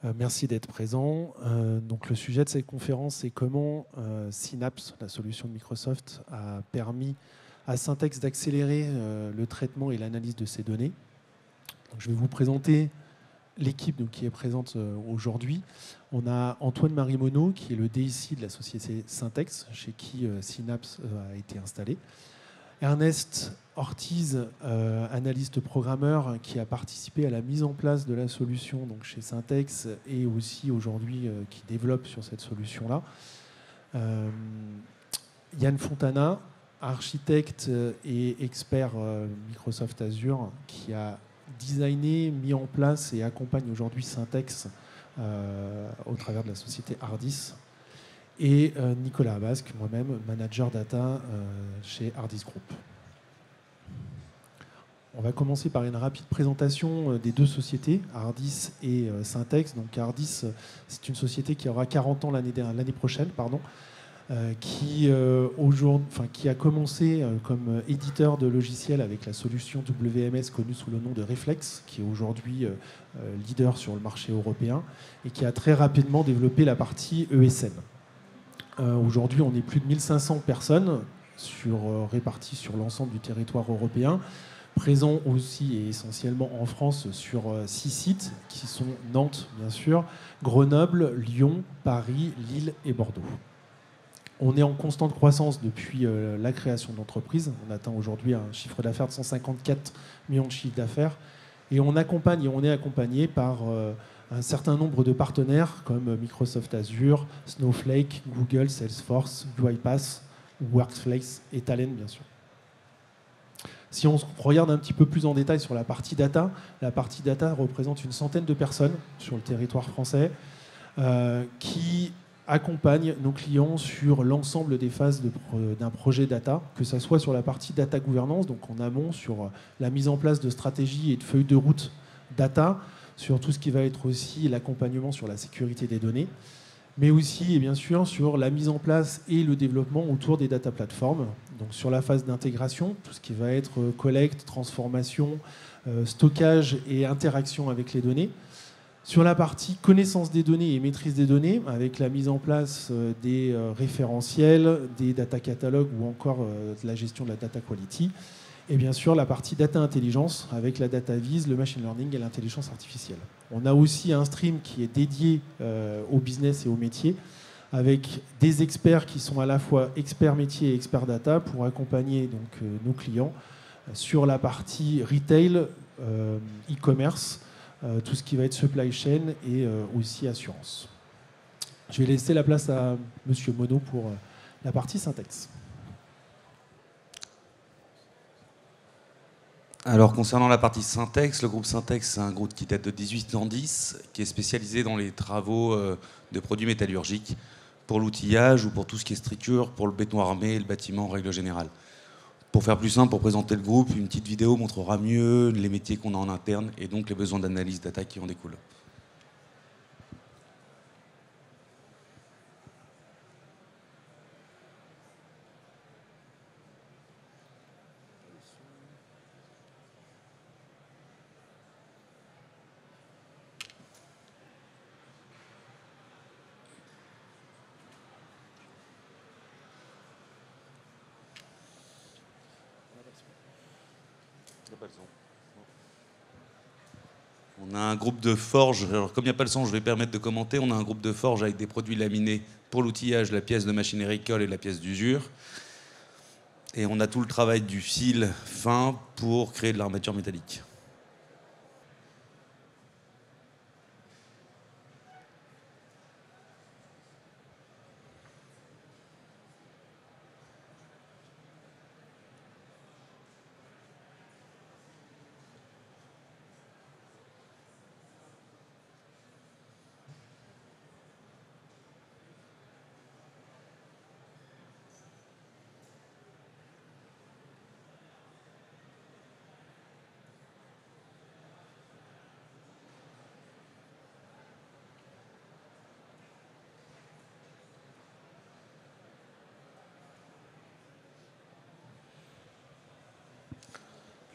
Merci d'être présent. Donc, le sujet de cette conférence, c'est comment Synapse, la solution de Microsoft, a permis à Syntex d'accélérer le traitement et l'analyse de ces données. Donc, je vais vous présenter l'équipe qui est présente aujourd'hui. On a Antoine-Marie Monod, qui est le DSI de la société Syntex, chez qui Synapse a été installé. Ernest Ortiz, analyste programmeur, qui a participé à la mise en place de la solution donc chez Syntex et aussi aujourd'hui qui développe sur cette solution-là. Yann Fontana, architecte et expert Microsoft Azure, qui a designé, mis en place et accompagne aujourd'hui Syntex au travers de la société Hardis. Et Nicolas Basque, moi-même, manager data chez Hardis Group. On va commencer par une rapide présentation des deux sociétés, Hardis et Syntex. Donc Hardis, c'est une société qui aura 40 ans l'année prochaine, qui a commencé comme éditeur de logiciels avec la solution WMS connue sous le nom de Reflex, qui est aujourd'hui leader sur le marché européen et qui a très rapidement développé la partie ESN. Aujourd'hui, on est plus de 1500 personnes réparties sur l'ensemble du territoire européen, présents aussi et essentiellement en France sur 6 sites qui sont Nantes, bien sûr, Grenoble, Lyon, Paris, Lille et Bordeaux. On est en constante croissance depuis la création de l'entreprise. On atteint aujourd'hui un chiffre d'affaires de 154 millions de chiffres d'affaires. Et on accompagne et on est accompagné par un certain nombre de partenaires comme Microsoft Azure, Snowflake, Google, Salesforce, UiPath, Workplace et Talent, bien sûr. Si on regarde un petit peu plus en détail sur la partie data représente une centaine de personnes sur le territoire français qui accompagnent nos clients sur l'ensemble des phases d'un projet data, que ce soit sur la partie data gouvernance, donc en amont sur la mise en place de stratégies et de feuilles de route data, sur tout ce qui va être aussi l'accompagnement sur la sécurité des données, mais aussi et bien sûr sur la mise en place et le développement autour des data platforms, donc sur la phase d'intégration, tout ce qui va être collecte, transformation, stockage et interaction avec les données. Sur la partie connaissance des données et maîtrise des données, avec la mise en place des référentiels, des data catalogues ou encore de la gestion de la data quality. Et bien sûr, la partie data intelligence, avec la data vise, le machine learning et l'intelligence artificielle. On a aussi un stream qui est dédié au business et au métier, avec des experts qui sont à la fois experts métiers et experts data pour accompagner donc, nos clients sur la partie retail, e-commerce, tout ce qui va être supply chain et aussi assurance. Je vais laisser la place à Monsieur Monod pour la partie Syntex. Alors, concernant la partie Syntex, le groupe Syntex, c'est un groupe qui date de 1810, qui est spécialisé dans les travaux de produits métallurgiques pour l'outillage ou pour tout ce qui est structure, pour le béton armé et le bâtiment en règle générale. Pour faire plus simple, pour présenter le groupe, une petite vidéo montrera mieux les métiers qu'on a en interne et donc les besoins d'analyse data qui en découlent. On a un groupe de forge. Alors, comme il n'y a pas le son, je vais permettre de commenter. On a un groupe de forge avec des produits laminés pour l'outillage, la pièce de machine agricole et la pièce d'usure. Et on a tout le travail du fil fin pour créer de l'armature métallique.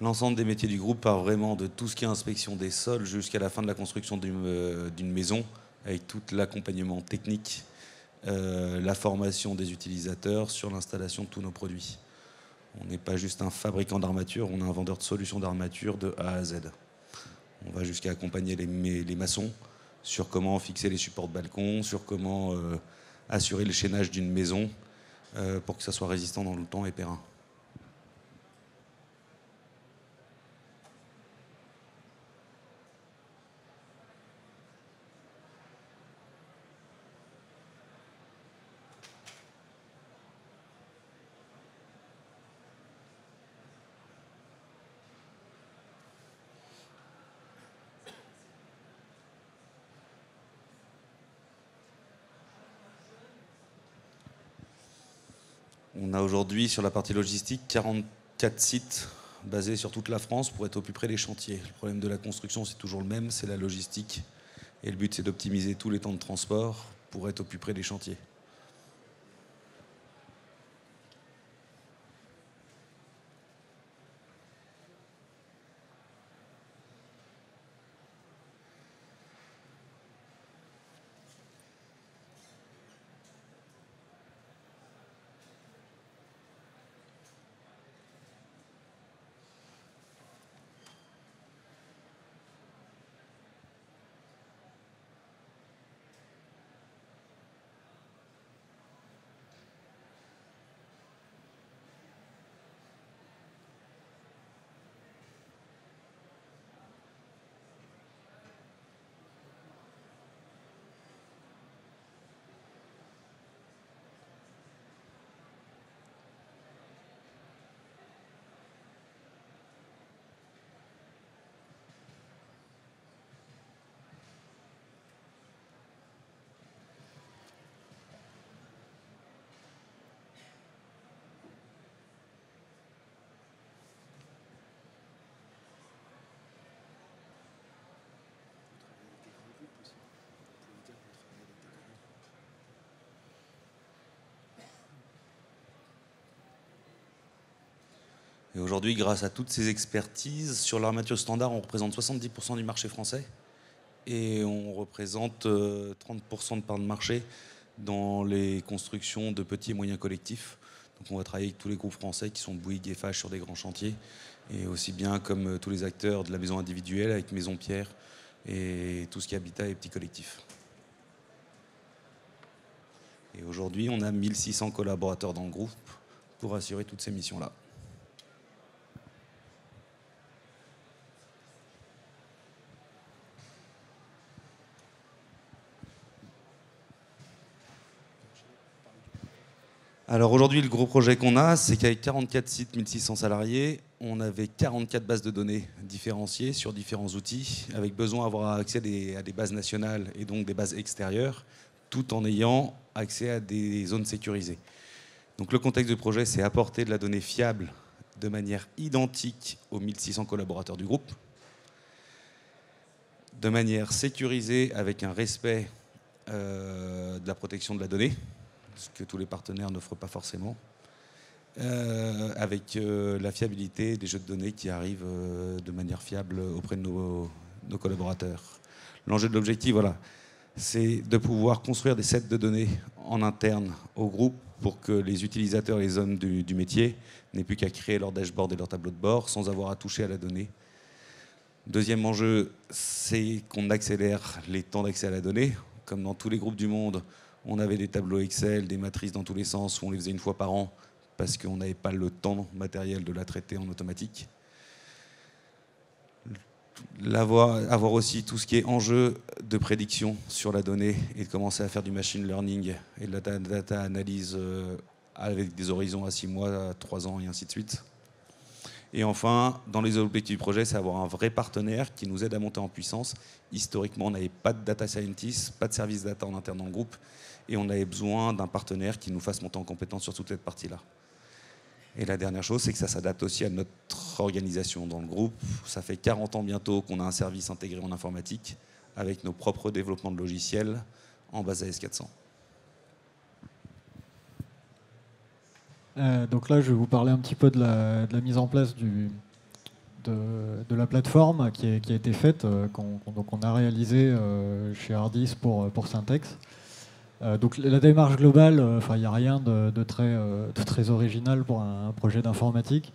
L'ensemble des métiers du groupe part vraiment de tout ce qui est inspection des sols jusqu'à la fin de la construction d'une maison, avec tout l'accompagnement technique, la formation des utilisateurs sur l'installation de tous nos produits. On n'est pas juste un fabricant d'armature, on est un vendeur de solutions d'armature de A à Z. On va jusqu'à accompagner les maçons sur comment fixer les supports de balcon, sur comment assurer le chaînage d'une maison pour que ça soit résistant dans le temps et périn. On a aujourd'hui sur la partie logistique 44 sites basés sur toute la France pour être au plus près des chantiers. Le problème de la construction, c'est toujours le même, c'est la logistique. Et le but, c'est d'optimiser tous les temps de transport pour être au plus près des chantiers. Et aujourd'hui, grâce à toutes ces expertises, sur l'armature standard, on représente 70% du marché français et on représente 30% de part de marché dans les constructions de petits et moyens collectifs. Donc on va travailler avec tous les groupes français qui sont Bouygues et Eiffage sur des grands chantiers, et aussi bien comme tous les acteurs de la maison individuelle avec Maison Pierre et tout ce qui est habitat et petits collectifs. Et aujourd'hui, on a 1600 collaborateurs dans le groupe pour assurer toutes ces missions-là. Alors aujourd'hui, le gros projet qu'on a, c'est qu'avec 44 sites, 1600 salariés, on avait 44 bases de données différenciées sur différents outils, avec besoin d'avoir accès à des bases nationales et donc des bases extérieures, tout en ayant accès à des zones sécurisées. Donc le contexte du projet, c'est apporter de la donnée fiable de manière identique aux 1600 collaborateurs du groupe, de manière sécurisée avec un respect de la protection de la donnée, ce que tous les partenaires n'offrent pas forcément, avec la fiabilité des jeux de données qui arrivent de manière fiable auprès de nos collaborateurs. L'enjeu de l'objectif, voilà, c'est de pouvoir construire des sets de données en interne au groupe pour que les utilisateurs, les hommes du métier, n'aient plus qu'à créer leur dashboard et leur tableau de bord sans avoir à toucher à la donnée. Deuxième enjeu, c'est qu'on accélère les temps d'accès à la donnée. Comme dans tous les groupes du monde, on avait des tableaux Excel, des matrices dans tous les sens, où on les faisait une fois par an parce qu'on n'avait pas le temps matériel de la traiter en automatique. Avoir aussi tout ce qui est enjeu de prédiction sur la donnée et de commencer à faire du machine learning et de la data analyse avec des horizons à 6 mois, à 3 ans et ainsi de suite. Et enfin, dans les objectifs du projet, c'est avoir un vrai partenaire qui nous aide à monter en puissance. Historiquement, on n'avait pas de data scientist, pas de service data en interne dans le groupe, et on avait besoin d'un partenaire qui nous fasse monter en compétence sur toute cette partie-là. Et la dernière chose, c'est que ça s'adapte aussi à notre organisation dans le groupe. Ça fait 40 ans bientôt qu'on a un service intégré en informatique avec nos propres développements de logiciels en base AS400. Donc là, je vais vous parler un petit peu de la mise en place de la plateforme qui a été faite, qu'on a réalisé chez Hardis pour Syntex. Donc la démarche globale, il n'y a rien de très original pour un projet d'informatique.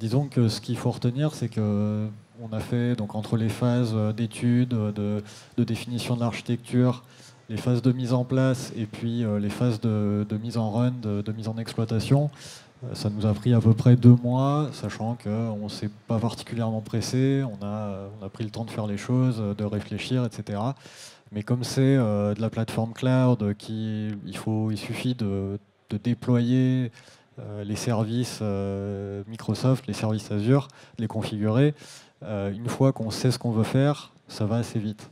Disons que ce qu'il faut retenir, c'est qu'on a fait, donc, entre les phases d'études, de définition de l'architecture, les phases de mise en place et puis les phases de mise en run, de mise en exploitation, ça nous a pris à peu près 2 mois, sachant qu'on ne s'est pas particulièrement pressé, on a pris le temps de faire les choses, de réfléchir, etc. Mais comme c'est de la plateforme cloud, il suffit de déployer les services Microsoft, les services Azure, les configurer. Une fois qu'on sait ce qu'on veut faire, ça va assez vite.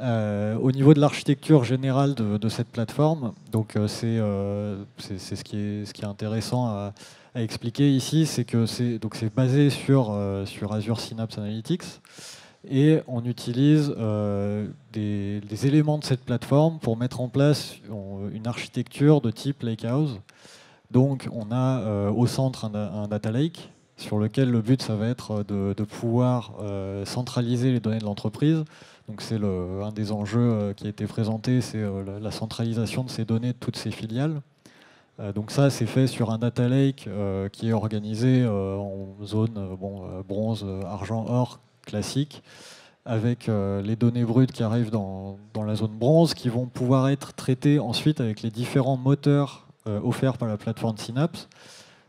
Au niveau de l'architecture générale de cette plateforme, donc c'est ce qui est intéressant à expliquer ici, c'est que c'est basé sur Azure Synapse Analytics, et on utilise des éléments de cette plateforme pour mettre en place une architecture de type Lakehouse. Donc on a au centre un data lake sur lequel le but ça va être de pouvoir centraliser les données de l'entreprise. Donc c'est un des enjeux qui a été présenté, c'est la centralisation de ces données de toutes ces filiales. Donc ça c'est fait sur un data lake qui est organisé en zone bronze, argent, or classique, avec les données brutes qui arrivent dans la zone bronze, qui vont pouvoir être traitées ensuite avec les différents moteurs offerts par la plateforme Synapse.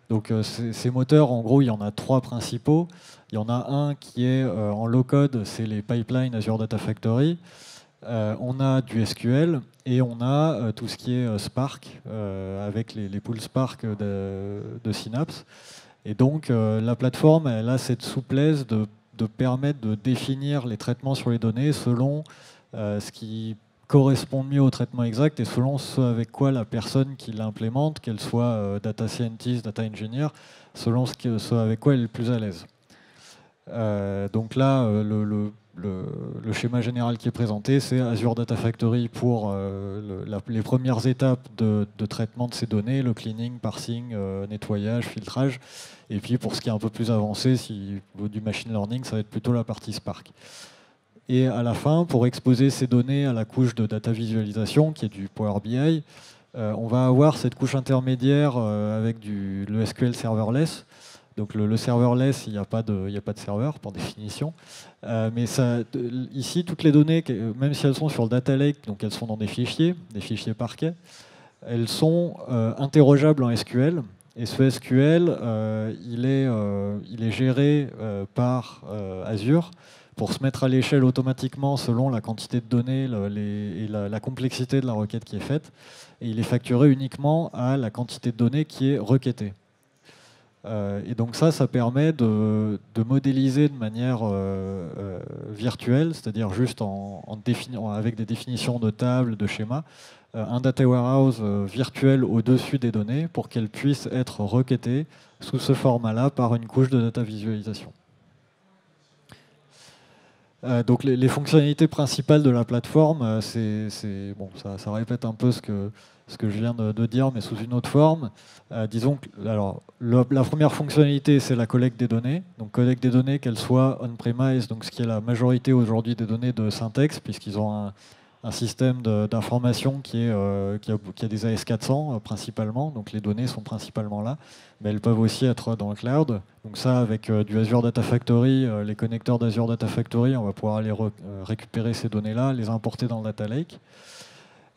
Donc ces moteurs, en gros, il y en a 3 principaux. Il y en a un qui est en low-code, c'est les pipelines Azure Data Factory. On a du SQL et on a tout ce qui est Spark, avec les pools Spark de Synapse. Et donc la plateforme, elle a cette souplesse de permettre de définir les traitements sur les données selon ce qui correspond mieux au traitement exact et selon ce avec quoi la personne qui l'implémente, qu'elle soit data scientist, data engineer, selon ce avec quoi elle est le plus à l'aise. Donc là, le schéma général qui est présenté, c'est Azure Data Factory pour les premières étapes de traitement de ces données, le cleaning, parsing, nettoyage, filtrage. Et puis pour ce qui est un peu plus avancé, si du machine learning, ça va être plutôt la partie Spark. Et à la fin, pour exposer ces données à la couche de data visualisation, qui est du Power BI, on va avoir cette couche intermédiaire avec le SQL serverless. Donc le serverless, il n'y a pas de serveur par définition. Mais ici, toutes les données, même si elles sont sur le data lake, donc elles sont dans des fichiers parquets, elles sont interrogeables en SQL. Et ce SQL, il est géré par Azure pour se mettre à l'échelle automatiquement selon la quantité de données et la complexité de la requête qui est faite. Et il est facturé uniquement à la quantité de données qui est requêtée. Et donc ça permet de modéliser de manière virtuelle, c'est-à-dire juste avec des définitions de tables, de schémas, un data warehouse virtuel au-dessus des données pour qu'elles puissent être requêtées sous ce format-là par une couche de data visualisation. Donc les fonctionnalités principales de la plateforme, ça répète un peu ce que je viens de dire, mais sous une autre forme. Disons que la première fonctionnalité, c'est la collecte des données. Donc collecte des données, qu'elles soient on-premise, donc ce qui est la majorité aujourd'hui des données de Syntex, puisqu'ils ont un système d'information qui a des AS400 principalement, donc les données sont principalement là, mais elles peuvent aussi être dans le cloud. Donc ça, avec du Azure Data Factory, les connecteurs d'Azure Data Factory, on va pouvoir aller récupérer ces données-là, les importer dans le Data Lake.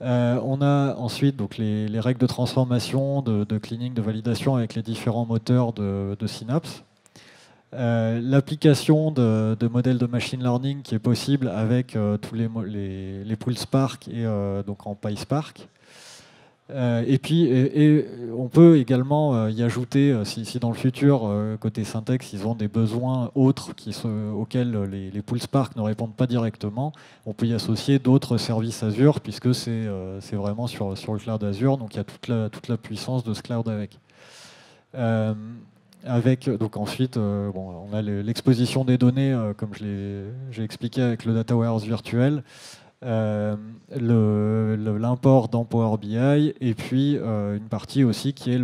On a ensuite donc, les règles de transformation, de cleaning, de validation avec les différents moteurs de Synapse. L'application de modèles de machine learning qui est possible avec tous les pools Spark et donc en PySpark. Et puis on peut également y ajouter, si dans le futur, côté Syntex, ils ont des besoins autres auxquels les pools Spark ne répondent pas directement, on peut y associer d'autres services Azure, puisque c'est vraiment sur le cloud Azure, donc il y a toute la puissance de ce cloud avec. Donc ensuite, on a l'exposition des données, comme j'ai expliqué avec le Data Warehouse virtuel, l'import dans Power BI, et puis une partie aussi qui est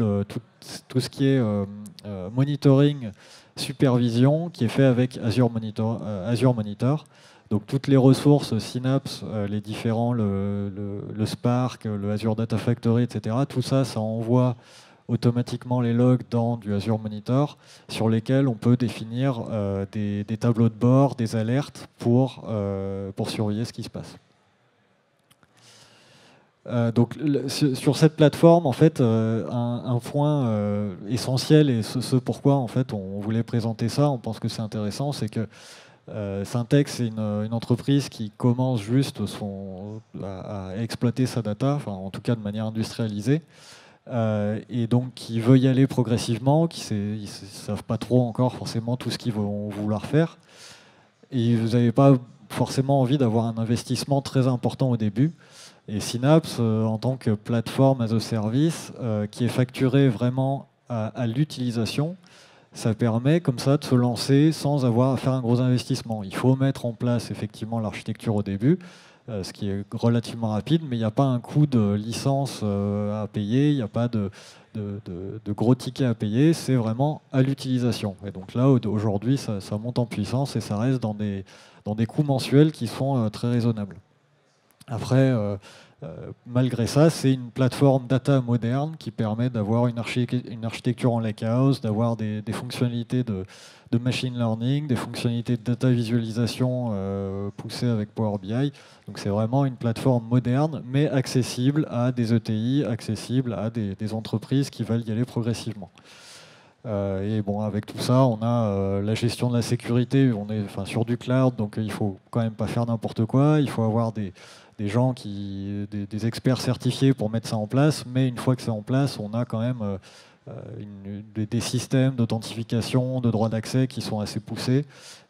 tout ce qui est monitoring supervision qui est fait avec Azure Monitor. Donc toutes les ressources Synapse, les différents, le Spark, le Azure Data Factory, etc., tout ça, ça envoie automatiquement les logs dans du Azure Monitor sur lesquels on peut définir des tableaux de bord, des alertes pour surveiller ce qui se passe. Donc, sur cette plateforme, en fait, un point essentiel, et ce pourquoi en fait, on voulait présenter ça, on pense que c'est intéressant, c'est que Syntex, c'est une entreprise qui commence juste à exploiter sa data, enfin, en tout cas de manière industrialisée, et donc qui veut y aller progressivement, ils ne savent pas trop encore forcément tout ce qu'ils vont vouloir faire, et vous n'avez pas forcément envie d'avoir un investissement très important au début. Et Synapse, en tant que plateforme as a service, qui est facturée vraiment à l'utilisation, ça permet comme ça de se lancer sans avoir à faire un gros investissement. Il faut mettre en place effectivement l'architecture au début, ce qui est relativement rapide, mais il n'y a pas un coût de licence à payer, il n'y a pas de gros tickets à payer, c'est vraiment à l'utilisation. Et donc là, aujourd'hui, ça monte en puissance et ça reste dans des coûts mensuels qui sont très raisonnables. Après, malgré ça, c'est une plateforme data moderne qui permet d'avoir une architecture en lakehouse, d'avoir des fonctionnalités de machine learning, des fonctionnalités de data visualisation poussées avec Power BI. Donc c'est vraiment une plateforme moderne, mais accessible à des ETI, accessible à des entreprises qui veulent y aller progressivement. Et bon, avec tout ça, on a la gestion de la sécurité. On est sur du cloud, donc il faut quand même pas faire n'importe quoi. Il faut avoir des gens des experts certifiés pour mettre ça en place. Mais une fois que c'est en place, on a quand même des systèmes d'authentification, de droit d'accès qui sont assez poussés.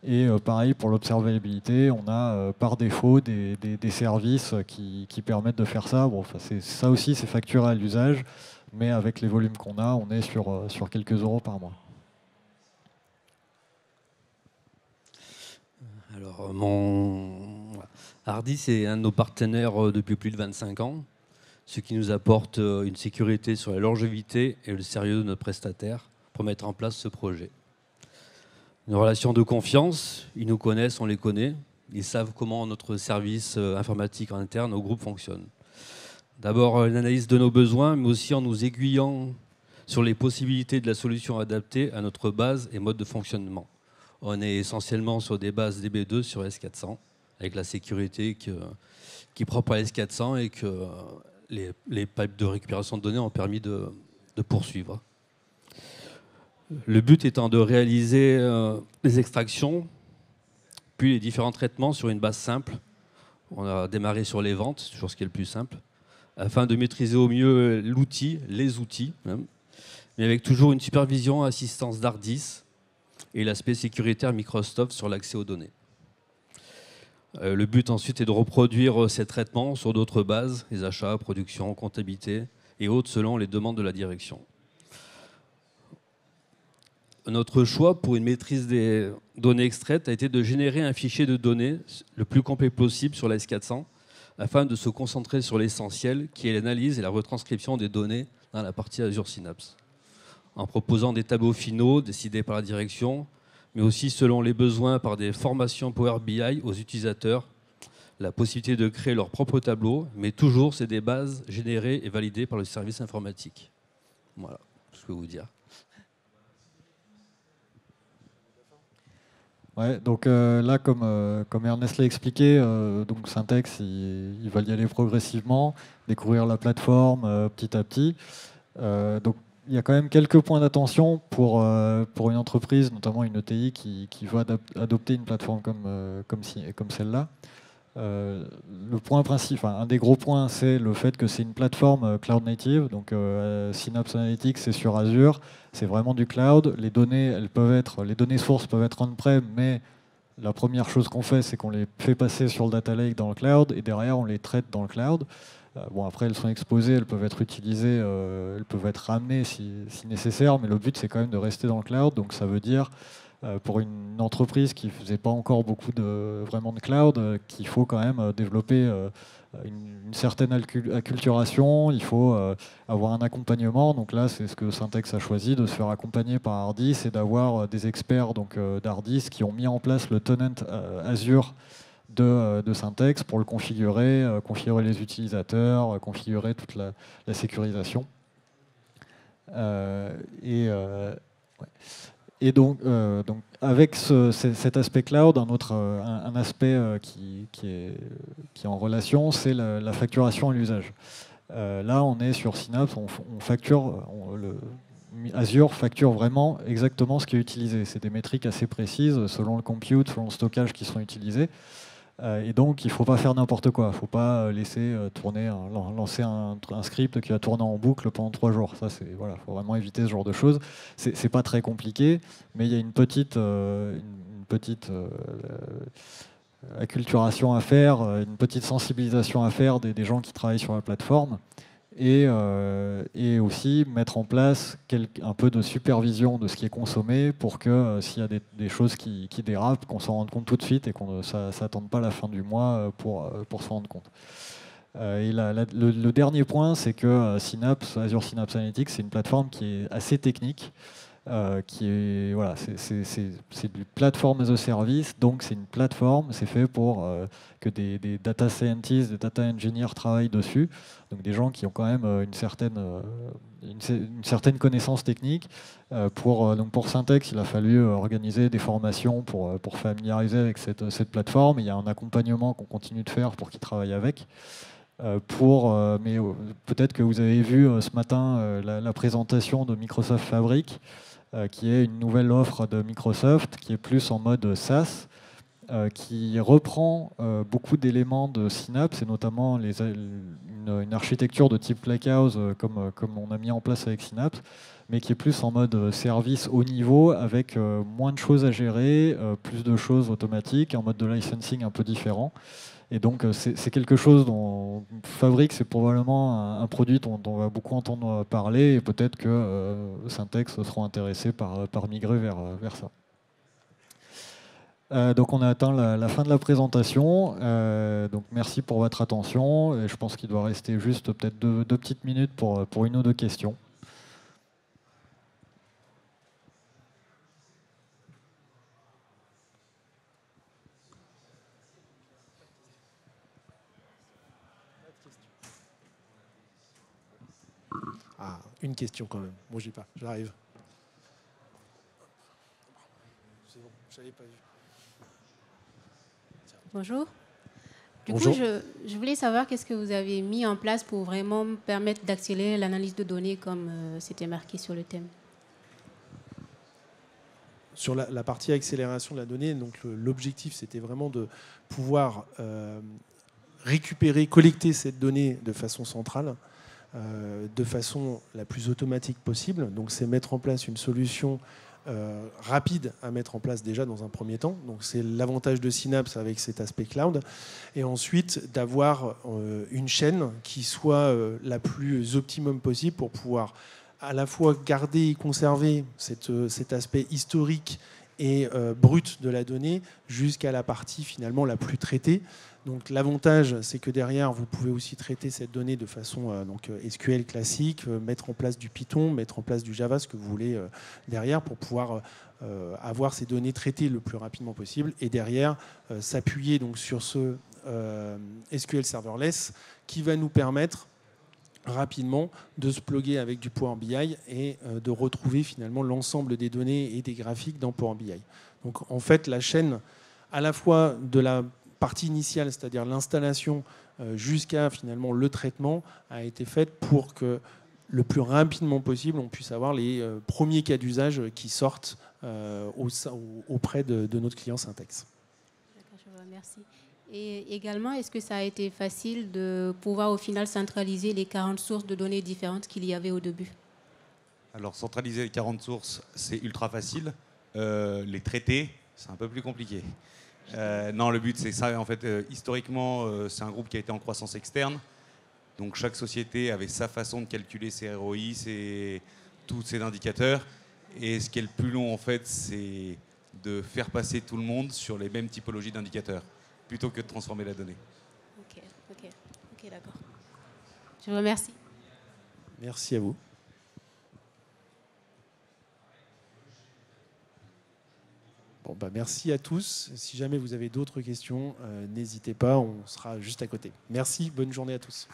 Et pareil pour l'observabilité, on a par défaut des services qui permettent de faire ça. Bon, ça aussi, c'est facturé à l'usage. Mais avec les volumes qu'on a, on est sur quelques euros par mois. Alors, Hardis est un de nos partenaires depuis plus de 25 ans, ce qui nous apporte une sécurité sur la longévité et le sérieux de notre prestataire pour mettre en place ce projet. Une relation de confiance, ils nous connaissent, on les connaît, ils savent comment notre service informatique en interne au groupe fonctionne. D'abord, une analyse de nos besoins, mais aussi en nous aiguillant sur les possibilités de la solution adaptée à notre base et mode de fonctionnement. On est essentiellement sur des bases DB2 sur S400, avec la sécurité qui est propre à S400 et que les pipes de récupération de données ont permis de poursuivre. Le but étant de réaliser les extractions, puis les différents traitements sur une base simple. On a démarré sur les ventes, c'est toujours ce qui est le plus simple, afin de maîtriser au mieux l'outil, les outils, même, mais avec toujours une supervision, assistance d'Hardis et l'aspect sécuritaire Microsoft sur l'accès aux données. Le but ensuite est de reproduire ces traitements sur d'autres bases, les achats, production, comptabilité et autres selon les demandes de la direction. Notre choix pour une maîtrise des données extraites a été de générer un fichier de données le plus complet possible sur la S400 afin de se concentrer sur l'essentiel qui est l'analyse et la retranscription des données dans la partie Azure Synapse, en proposant des tableaux finaux décidés par la direction, mais aussi selon les besoins par des formations Power BI aux utilisateurs, la possibilité de créer leur propre tableau, mais toujours c'est des bases générées et validées par le service informatique. Voilà ce que je peux vous dire. Ouais, donc là, comme Ernest l'a expliqué, donc Syntex, ils veulent y aller progressivement, découvrir la plateforme petit à petit. Donc il y a quand même quelques points d'attention pour une entreprise, notamment une ETI qui veut adopter une plateforme comme celle-là. Le point principal, un des gros points, c'est le fait que c'est une plateforme cloud native. Donc Synapse Analytics, c'est sur Azure, c'est vraiment du cloud. Les données sources peuvent être on-prem, mais la première chose qu'on fait, c'est qu'on les fait passer sur le data lake dans le cloud, et derrière on les traite dans le cloud. Bon, après elles sont exposées, elles peuvent être utilisées, elles peuvent être ramenées si nécessaire, mais le but c'est quand même de rester dans le cloud. Donc ça veut dire pour une entreprise qui ne faisait pas encore beaucoup vraiment de cloud, qu'il faut quand même développer une certaine acculturation, il faut avoir un accompagnement. Donc là, c'est ce que Syntex a choisi, de se faire accompagner par Hardis et d'avoir des experts d'Hardis qui ont mis en place le tenant Azure de Syntex pour le configurer, configurer les utilisateurs, configurer toute la sécurisation. Et donc, avec cet aspect cloud, un aspect qui est en relation, c'est la facturation et l'usage. Là, on est sur Synapse, on facture, Azure facture vraiment exactement ce qui est utilisé. C'est des métriques assez précises selon le compute, selon le stockage qui sont utilisés. Et donc, il ne faut pas faire n'importe quoi. Il ne faut pas laisser lancer un script qui va tourner en boucle pendant 3 jours. Ça, voilà, faut vraiment éviter ce genre de choses. C'est pas très compliqué, mais il y a une petite acculturation à faire, une petite sensibilisation à faire des gens qui travaillent sur la plateforme. Et aussi mettre en place un peu de supervision de ce qui est consommé pour que s'il y a des choses qui dérapent, qu'on s'en rende compte tout de suite et qu'on ne s'attende pas à la fin du mois pour s'en rendre compte. Et le dernier point, c'est que Azure Synapse Analytics, c'est une plateforme qui est assez technique. C'est du platform as a service, donc c'est une plateforme, c'est fait pour que des data scientists, des data engineers travaillent dessus, donc des gens qui ont quand même une certaine connaissance technique. Pour Syntex, il a fallu organiser des formations pour familiariser avec cette plateforme. Il y a un accompagnement qu'on continue de faire pour qu'ils travaillent avec. Mais peut-être que vous avez vu ce matin la présentation de Microsoft Fabric, qui est une nouvelle offre de Microsoft, qui est plus en mode SaaS, qui reprend beaucoup d'éléments de Synapse, et notamment une architecture de type Lakehouse, comme on a mis en place avec Synapse, mais qui est plus en mode service haut niveau, avec moins de choses à gérer, plus de choses automatiques, en mode de licensing un peu différent. Et donc, c'est quelque chose dont Fabric, c'est probablement un produit dont on va beaucoup entendre parler, et peut-être que Syntex seront intéressés par migrer vers ça. Donc, on a atteint la fin de la présentation. Donc, merci pour votre attention. Et je pense qu'il doit rester juste peut-être deux petites minutes pour une ou deux questions. Ah, une question quand même. Moi, j'ai pas. J'arrive. C'est bon, je l'avais pas vu. Bonjour. Bonjour. Du coup, je voulais savoir qu'est-ce que vous avez mis en place pour vraiment permettre d'accélérer l'analyse de données comme c'était marqué sur le thème. Sur la partie accélération de la donnée, donc l'objectif, c'était vraiment de pouvoir récupérer, collecter cette donnée de façon centrale, de façon la plus automatique possible. Donc, c'est mettre en place une solution rapide à mettre en place déjà dans un premier temps. Donc, c'est l'avantage de Synapse avec cet aspect cloud. Et ensuite, d'avoir une chaîne qui soit la plus optimum possible pour pouvoir à la fois garder et conserver cet aspect historique et brut de la donnée jusqu'à la partie finalement la plus traitée. Donc l'avantage, c'est que derrière, vous pouvez aussi traiter cette donnée de façon SQL classique, mettre en place du Python, mettre en place du Java, ce que vous voulez derrière pour pouvoir avoir ces données traitées le plus rapidement possible et derrière s'appuyer donc sur ce SQL serverless qui va nous permettre rapidement de se plugger avec du Power BI et de retrouver finalement l'ensemble des données et des graphiques dans Power BI. Donc en fait, la chaîne à la fois de la partie initiale, c'est-à-dire l'installation, jusqu'à finalement le traitement, a été faite pour que le plus rapidement possible, on puisse avoir les premiers cas d'usage qui sortent auprès de notre client Syntex. D'accord, je vous remercie. Et également, est-ce que ça a été facile de pouvoir au final centraliser les 40 sources de données différentes qu'il y avait au début? Alors, centraliser les 40 sources, c'est ultra facile. Les traiter, c'est un peu plus compliqué. Non, le but, c'est ça. En fait, historiquement, c'est un groupe qui a été en croissance externe. Donc, chaque société avait sa façon de calculer ses ROI, tous ses indicateurs. Et ce qui est le plus long, en fait, c'est de faire passer tout le monde sur les mêmes typologies d'indicateurs, plutôt que de transformer la donnée. Ok, d'accord. Je vous remercie. Merci à vous. Bon, bah, merci à tous. Si jamais vous avez d'autres questions, n'hésitez pas, on sera juste à côté. Merci, bonne journée à tous.